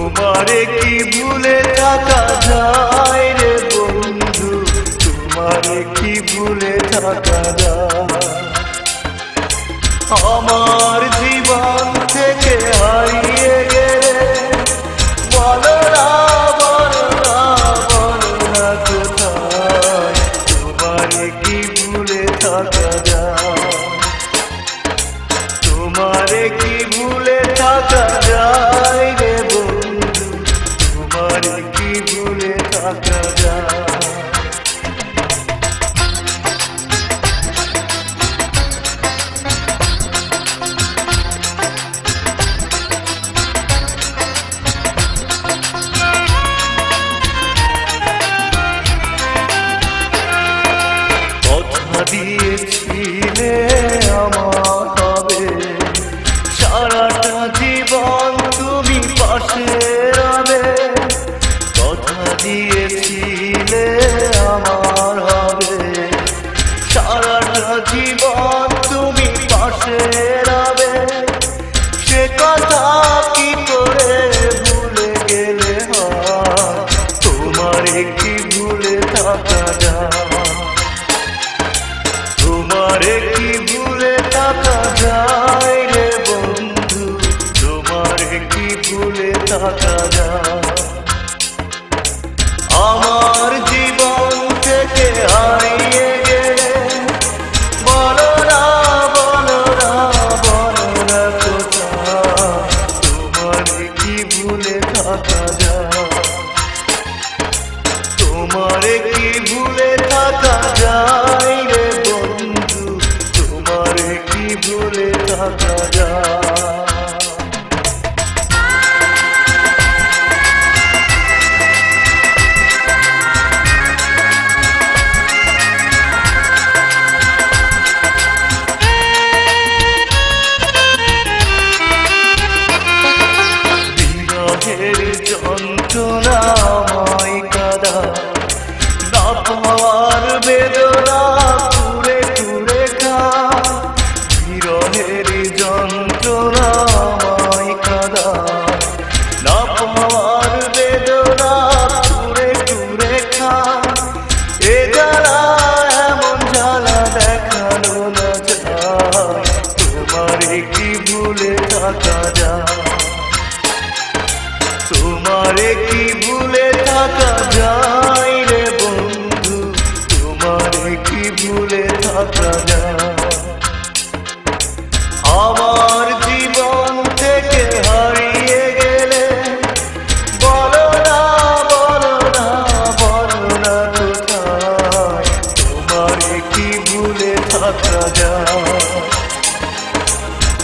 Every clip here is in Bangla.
তোমারে কি ভুলে থাকা যায় রে বন্ধু, তোমারে কি ভুলে থাকা যায়? আমার জীবন থেকে হারিয়ে গেলে বলো না, বলো না, বলো না কোথায় তোমারে কি ভুলে থাকা যায়? তোমারে কি ভুলে থাকা যায় রে বন্ধু, তোমারে কি ভুলে থাকা যায়? কথা দিয়েছিলে আমার হবে, সারাটা জীবন তুমি পাশে রবে। কথা দিয়েছিলে আমার হবে, সারাটা জীবন তুমি পাশে রবে। সে কথা কি করে ভুলে গেলে হয়, তোমারে কি ভুলে থাকা যায়? তোমারে কি ভুলে থাকা যায় রে বন্ধু, তোমারে কি ভুলে থাকা যায়? আমার জীবন থেকে হারিয়ে গেলে বলো না, বলো না, বলো না কোথায় তোমারে কি ভুলে থাকা যায়? তোমারে কি ভুলে থাকা যায় রে বন্ধু, তোমারে কি ভুলে থাকা যায়? বিরহের যন্ত্রণাময় কাদা, না পাওয়ার বেদনা কুড়ে কুড়ে খায়। বিরহের যন্ত্রণাময় কাদা, না পাওয়ার বেদনা কুড়ে কুড়ে খায়। এ জ্বালা এমন জ্বালা দেখানো না যায়, তোমারে কি ভুলে থাকা যায়? তোমারে কি ভুলে থাকা যায় রে বন্ধু, তোমারে কি ভুলে থাকা যায়? আমার জীবন থেকে হারিয়ে গেলে বলো না, বলো না, বলো না কোথায় তোমারে কি ভুলে থাকা যায়?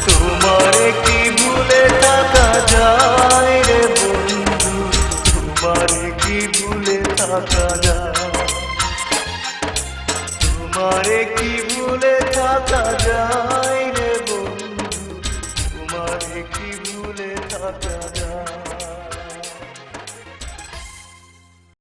তোমারে কি ভুলে থাকা যায় রে বন্ধু, তোমারে কি ভুলে থাকা যায়?